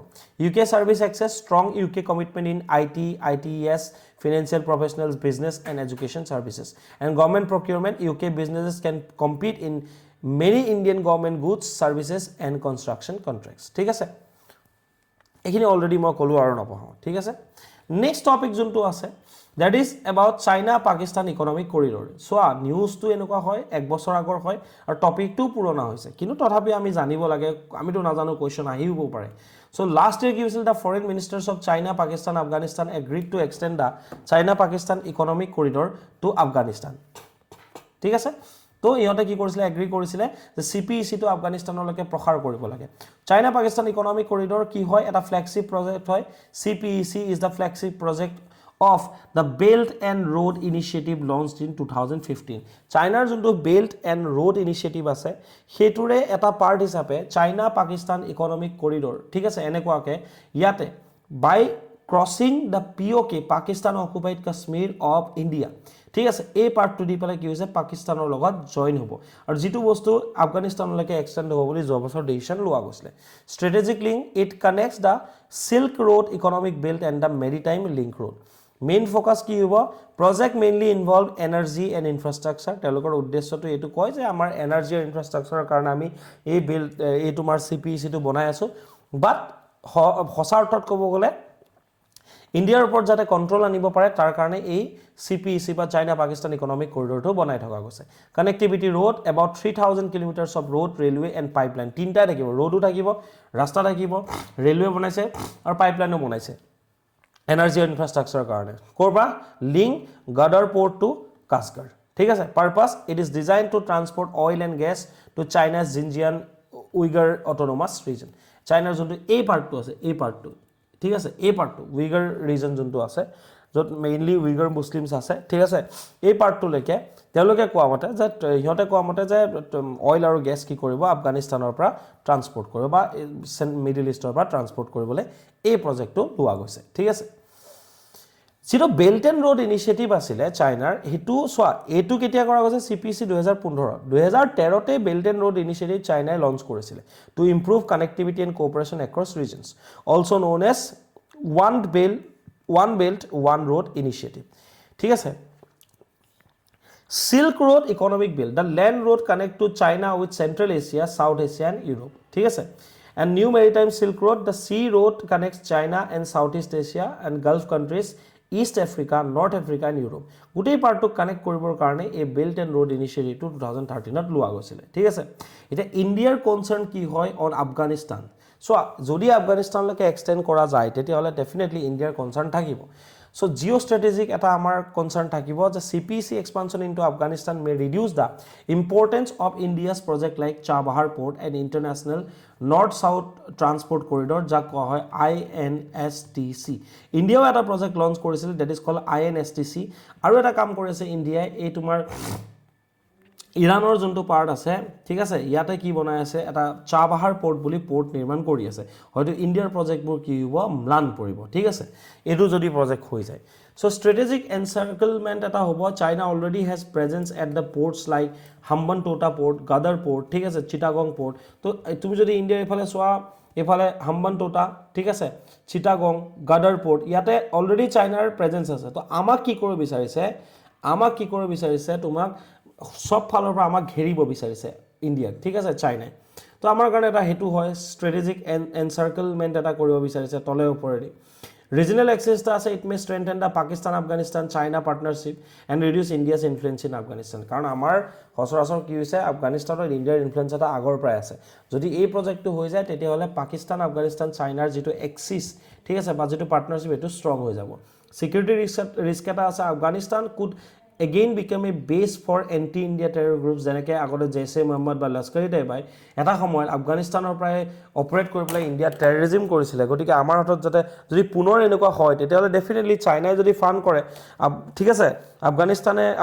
UK service access strong UK commitment in IT ITES financial professionals business and education services and government procurement UK businesses can compete in many Indian government goods services and construction contracts ঠিক আছে এইখিনি অলৰেডি মই ক'লো আৰু নপঢ়াওঁ ঠিক আছে নেক্সট টপিক যোনটো আছে that is about China Pakistan economic corridor চোৱা নিউজটো এনেকুৱা হয় এক বছৰ আগৰ হয় আৰু টপিকটো পুৰণা হৈছে কিন্তু তথাপি আমি জানিব লাগে আমিতো নাজানো কুৱেশ্যন আহিব পাৰে সো লাষ্ট ইয়াৰ কি হৈছিল the foreign ministers of China Pakistan Afghanistan agreed to extend the China Pakistan economic corridor to Afghanistan ঠিক আছে তো ইহঁতে কি কৰিছিলে এগ্ৰি কৰিছিলে যে CPEC-টো আফগানিস্তানলৈকে প্ৰসাৰ কৰিব লাগে চাইনা পাকিস্তান ইকনমিক কৰিডৰ কি হয় এটা ফ্লেগশিপ প্ৰজেক্ট হয় CPEC is the flagship project of the Belt and Road Initiative launched in 2015 চাইনাৰ যোনটো বেল্ট এণ্ড ৰোড ইনিচিয়েটিভ আছে হেতুৰে এটা পাৰ্ট হিচাপে চাইনা পাকিস্তান ইকনমিক কৰিডৰ ঠিক আছে এনেকুৱাকে ইয়াতে by crossing the POK Pakistan occupied Kashmir of India ঠিক আছে এই পাৰ্টটো দি পেলাই কি হৈছে পাকিস্তানৰ লগত জইন হ'ব আৰু যেটো বস্তু আফগানিস্তানলৈকে এক্সটেণ্ড হ'ব বুলি যোৱা বছৰ ডিসিশন লোৱা গৈছিলে strategic link it connects the silk road economic belt and the maritime link road main focus কি হ'ব project mainly involve energy and infrastructure তেওঁলোকৰ উদ্দেশ্যটো এইটো কয় যে আমাৰ এনাৰ্জি আৰু ইনফ্ৰাষ্ট্ৰাকচাৰৰ কাৰণে আমি এই বিল এই তোমাৰ CPEC-টো বনাই আছো বাট সঁচা অৰ্থত ক'ব গ'লে ইণ্ডিয়াৰ ওপৰত যাতে কণ্ট্ৰল আনিব পাৰে তাৰ কাৰণে এই CPEC বা চাইনা পাকিস্তান ইকনমিক কৰিডৰটো বনাই থকা গৈছে connectivity road about 3000 kilometres of road railway and pipeline তিনিটাই থাকিব ৰোডো থাকিব ৰাস্তা থাকিব ৰেলৱে বনাইছে আৰু পাইপলাইনো বনাইছে এনাৰ্জি আৰু ইনফ্ৰাষ্ট্ৰাকচাৰৰ কাৰণে কৰবা link Gwadar port to Kashgar ঠিক আছে purpose it is design to transport oil and gas to China's Xinjiang Uyghur autonomous region চাইনাৰ যোনটো এই পাৰ্টটো আছে এই পাৰ্টটো ঠিক আছে এই পাৰ্টটো উইগাৰ ৰিজন যোনটো আছে য'ত মেইনলি উইগাৰ মুছলিমছ আছে ঠিক আছে এই পাৰ্টটোলৈকে তেওঁলোকে কোৱা মতে যে সিহঁতে কোৱা মতে যে অইল আৰু গেছ কি কৰিব আফগানিস্তানৰ পৰা ট্ৰান্সপোৰ্ট কৰিব বা মিডল ইষ্টৰ পৰা ট্ৰান্সপোৰ্ট কৰিবলৈ এই প্ৰজেক্টটো লোৱা গৈছে ঠিক আছে যিটো বেল্ট এণ্ড ৰোড ইনিচিয়েটিভ আছিলে চাইনাৰ হেতু চোৱা এইটো কেতিয়া কৰা গৈছে CPEC 2013তে বেল্ট এণ্ড ৰোড ইনিচিয়েটিভ চাইনাই লঞ্চ কৰিছিলে to improve connectivity and cooperation across regions also known as one belt one road initiative ঠিক আছে Silk Road Economic Belt, the land road connect to China with Central Asia, South Asia and Europe. ঠিক আছে and new maritime Silk Road, the sea road connects China and Southeast Asia and Gulf countries, East Africa, North Africa and Europe. গোটেই পাৰ্টটো কানেক্ট কৰিবৰ কাৰণে এই বেল্ট এণ্ড ৰোড ইনিচিয়েটিভটো 2013ত লোৱা গৈছিলে ঠিক আছে এতিয়া ইণ্ডিয়াৰ কনচাৰ্ন কি হয় অন আফগানিস্তান সো যদি আফগানিস্তানলৈকে এক্সটেণ্ড কৰা যায় তেতিয়াহ'লে ডেফিনেটলি ইণ্ডিয়াৰ কনচাৰ্ন থাকিব So geostrategic eta amar concern thakibo je CPEC expansion into Afghanistan may reduce the importance of India's project like Chabahar port and international north south transport corridor ja koa hoy INSTC India eta project launch korisil that is called INSTC aru eta kam korise India ei tumar ইৰাণৰ যোনটো পাৰ্ট আছে ঠিক আছে ইয়াতে কি বনাই আছে এটা চাবাহাৰ পোৰ্ট বুলি পোৰ্ট নিৰ্মাণ কৰি আছে হয়তো ইণ্ডিয়াৰ প্ৰজেক্টবোৰ কি হ'ব ম্লান পৰিব ঠিক আছে এইটো যদি প্ৰজেক্ট হৈ যায় সো স্ট্ৰেটেজিক এনসাৰ্কেলমেন্ট এটা হ'ব China already has presence at the ports like Hambantota port Gwadar port ঠিক আছে চিটাগং পোৰ্ট তো তুমি যদি ইণ্ডিয়াৰ ইফালে চোৱা এফালে হাম্বানটোটা ঠিক আছে চিটাগং গাদাৰ পোৰ্ট ইয়াতে অলৰেডি চাইনাৰ প্ৰেজেন্স আছে তো আমাক কি কৰিব বিচাৰিছে তোমাক সব ফালৰ পৰা আমাক ঘেৰিব বিচাৰিছে ইণ্ডিয়াক ঠিক আছে চাইনাই তো আমাৰ কাৰণে এটা হেতু হয় স্ট্ৰেটেজিক এনসাৰ্কেলমেন্ট এটা কৰিব বিচাৰিছে তলে ওপৰেদি ৰিজনাল এক্সেছ আছে it may strengthen the Pakistan Afghanistan China partnership and reduce India's influence in Afghanistan কাৰণ আমাৰ সচৰাচৰ কি হৈছে আফগানিস্তানত ইণ্ডিয়াৰ ইনফ্লুৱেঞ্চ এটা আগৰ পৰাই আছে যদি এই প্ৰজেক্টটো হৈ যায় তেতিয়াহ'লে পাকিস্তান আফগানিস্তান চাইনাৰ যিটো এক্সিছ ঠিক আছে বা যিটো পাৰ্টনাৰশ্বিপ এইটো ষ্ট্ৰং হৈ যাব সিকিউৰিটি ৰিস্ক এটা আছে Afghanistan could again become a base for anti-India terror groups যেনেকৈ আগতে জেইছে মহম্মদ বা লস্কৰী তাইবাই এটা সময়ত আফগানিস্তানৰ পৰাই অপাৰেট কৰি পেলাই ইণ্ডিয়া টেৰৰিজিম কৰিছিলে গতিকে আমাৰ হাতত যাতে যদি পুনৰ এনেকুৱা হয় তেতিয়াহ'লে ডেফিনেটলি চাইনাই যদি ফাণ্ড কৰে ঠিক আছে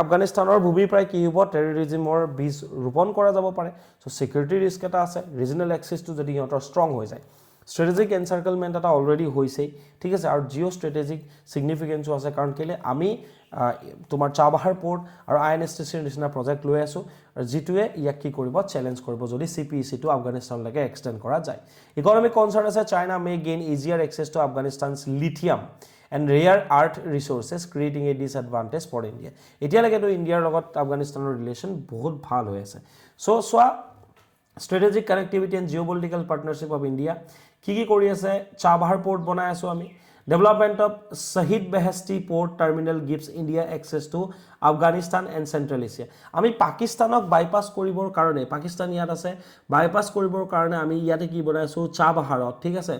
আফগানিস্তানৰ ভূমিৰ পৰাই কি হ'ব টেৰৰিজিমৰ বীজ ৰোপণ কৰা যাব পাৰে চ' সিকিউৰিটি ৰিস্ক এটা আছে ৰিজনেল এক্সেছটো যদি সিহঁতৰ ষ্ট্ৰং হৈ যায় স্ট্ৰেটেজিক এনসাৰ্কেলমেন্ট এটা অলৰেডি হৈছেই ঠিক আছে আৰু জিঅ' ষ্ট্ৰেটেজিক ছিগনিফিকেঞ্চো আছে কাৰণ কেলৈ আমি তোমাৰ চাবাহাৰ পোৰ্ট আৰু INSTCৰ নিচিনা প্ৰজেক্ট লৈ আছোঁ আৰু যিটোৱে ইয়াক কি কৰিব চেলেঞ্জ কৰিব যদি CPECটো আফগানিস্তানলৈকে এক্সটেণ্ড কৰা যায় ইকনমিক কনচাৰ্ণ আছে China may gain easier access to Afghanistan's lithium and rare earth resources creating a disadvantage for India এতিয়ালৈকেতো ইণ্ডিয়াৰ লগত আফগানিস্তানৰ ৰিলেশ্যন বহুত ভাল হৈ আছে চ' চোৱা strategic connectivity and geopolitical partnership of India কি কৰি আছে চাবাহাৰ পোৰ্ট বনাই আছোঁ আমি Development of Shahid Beheshti Port Terminal gives India access to Afghanistan and Central Asia. আমি পাকিস্তানক বাইপাস কৰিবৰ কাৰণে পাকিস্তান ইয়াত আছে বাইপাস কৰিবৰ কাৰণে আমি ইয়াতে কি বনাইছো চাবাহাৰত ঠিক আছে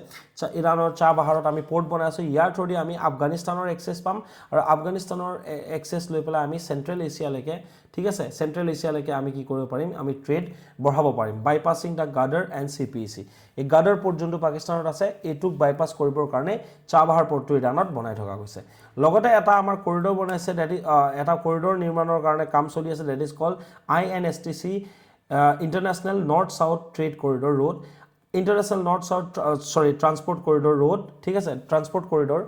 ইৰাণৰ চাবাহাৰত আমি পোৰ্ট বনাইছো ইয়াৰ থ্ৰুদি আমি আফগানিস্তানৰ এক্সেছ পাম আৰু আফগানিস্তানৰ এক্সেছ লৈ পেলাই আমি চেন্ট্ৰেল এছিয়ালৈকে ঠিক আছে চেন্ট্ৰেল এছিয়ালৈকে আমি কি কৰিব পাৰিম আমি ট্ৰেড বঢ়াব পাৰিম বাইপাসিং দ্য গাদাৰ এণ্ড CPEC এই গাদাৰ পোৰ্ট যোনটো পাকিস্তানত আছে এইটোক বাইপাস কৰিবৰ কাৰণে চাবাহাৰ পোৰ্টটো ইৰাণত বনাই থকা গৈছে লগতে এটা আমাৰ কৰিডৰ বনাইছে ডেট এটা কৰিডৰ নিৰ্মাণৰ কাৰণে কাম চলি আছে that is call INSTC international north south trade corridor road international north south transport corridor road ঠিক আছে ট্ৰান্সপৰ্ট কৰিডৰ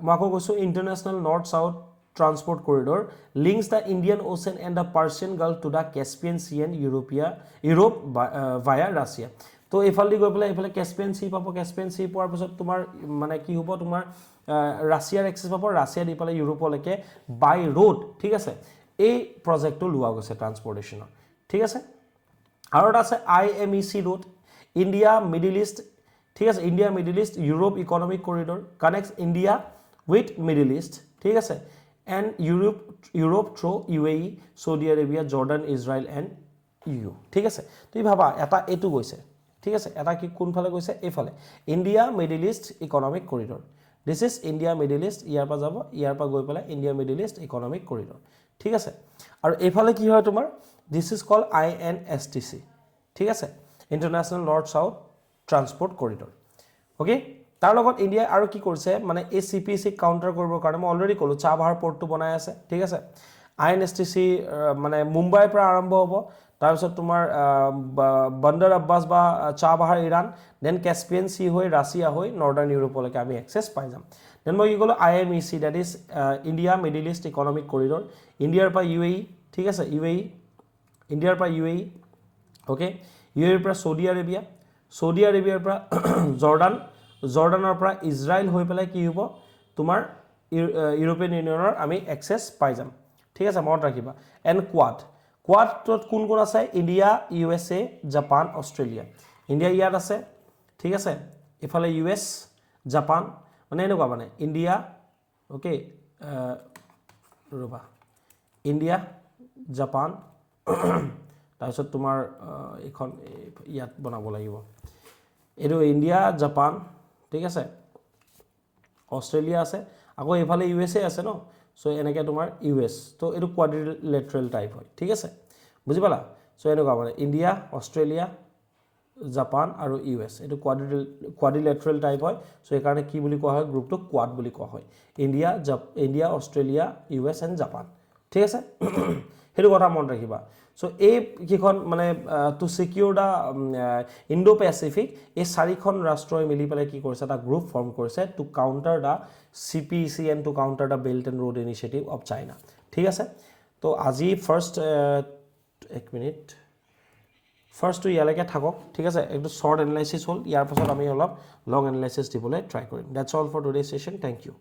মই আকৌ কৈছোঁ international north south transport corridor links the Indian Ocean and the Persian Gulf to the Caspian Sea and Europe via Russia. তো এফালদি গৈ পেলাই এফালে Caspian Sea পাব Caspian Sea পোৱাৰ পিছত তোমাৰ মানে কি হ'ব তোমাৰ ৰাছিয়াৰ এক্সেছ পাব ৰাছিয়া দি পেলাই ইউৰোপলৈকে বাই ৰোড ঠিক আছে এই প্ৰজেক্টটো লোৱা গৈছে ট্ৰান্সপৰ্টেশ্যনৰ ঠিক আছে আৰু এটা আছে IMEC road India middle east ঠিক আছে India middle east Europe economic corridor কানেক্টছ India with middle east ঠিক আছে and Europe through UAE, Saudi Arabia, Jordan, Israel and EU. ঠিক আছে তুমি ভাবা এটা এটো গৈছে ঠিক আছে এটা কি কোন ফালে গৈছে এফালে India middle east economic corridor this is India middle east ইয়াৰ পৰা যাব ইয়াৰ পৰা গৈ পেলাই India middle east economic corridor ঠিক আছে আৰু এফালে কি হয় তোমাৰ দিস ইজ কল INSTC ঠিক আছে international north south transport corridor okay তাৰ লগত ইণ্ডিয়া আৰু কি কৰিছে মানে এই CPEC কাউন্টাৰ কৰিবৰ কাৰণে মই অলৰেডি ক'লো চাবাহাৰ পোৰ্টটো বনাই আছে ঠিক আছে INSTC মানে মুম্বাইৰ পৰা আৰম্ভ হ'ব তাৰপিছত তোমাৰ বন্দৰ আব্বাছ বা চাবাহাৰ ইৰাণ দেন কেস্পিয়ান সি হৈ ৰাছিয়া হৈ নৰ্দাৰ্ণ ইউৰোপলৈকে আমি এক্সেছ পাই যাম দেন মই কি ক'লো IMEC that is India middle east economic corridor ইণ্ডিয়াৰ পৰা UAE ঠিক আছে ইণ্ডিয়াৰ পৰা UAE ওকে UAEৰ পৰা চৌদি আৰবিয়াৰ পৰা জৰ্ডানৰ পৰা ইজৰাইল হৈ পেলাই কি হ'ব তোমাৰ ইউৰোপিয়ান ইউনিয়নৰ আমি এক্সেছ পাই যাম ঠিক আছে মনত ৰাখিবা এণ্ড কোৱাডত কোন আছে India USA Japan Australia India ইয়াত আছে ঠিক আছে ইফালে US জাপান মানে এনেকুৱা মানে ইণ্ডিয়া ওকে ৰবা ইণ্ডিয়া জাপান তাৰপিছত তোমাৰ এখন ইয়াত বনাব লাগিব এইটো ইণ্ডিয়া জাপান ঠিক আছে অষ্ট্ৰেলিয়া আছে আকৌ এফালে USA আছে ন সো এনেকৈ তোমাৰ US তো এইটো কোৱাড্ৰিলেটাৰেল টাইপ হয় ঠিক আছে বুজি পালা সো এনেকুৱা মানে ইণ্ডিয়া অষ্ট্ৰেলিয়া জাপান আৰু US এইটো কোৱাড্ৰিলেটাৰেল টাইপ হয় সো এইকাৰণে কি বুলি কোৱা হয় গ্ৰুপটো কোৱাড বুলি কোৱা হয় India Australia US and Japan ঠিক আছে সেইটো কথা মনত ৰাখিবা চ' এই কেইখন মানে to secure the Indo Pacific এই চাৰিখন ৰাষ্ট্ৰই মিলি পেলাই কি কৰিছে এটা গ্ৰুপ ফৰ্ম কৰিছে to counter the CPEC and to counter the belt and road initiative of China ঠিক আছে তো আজি ফাৰ্ষ্ট এক মিনিট ফাৰ্ষ্টটো ইয়ালৈকে থাকক ঠিক আছে একটু শ্বৰ্ট এনালাইচিছ হ'ল ইয়াৰ পাছত আমি অলপ লং এনালাইচিছ দিবলৈ ট্ৰাই কৰিম that's all for today session thank U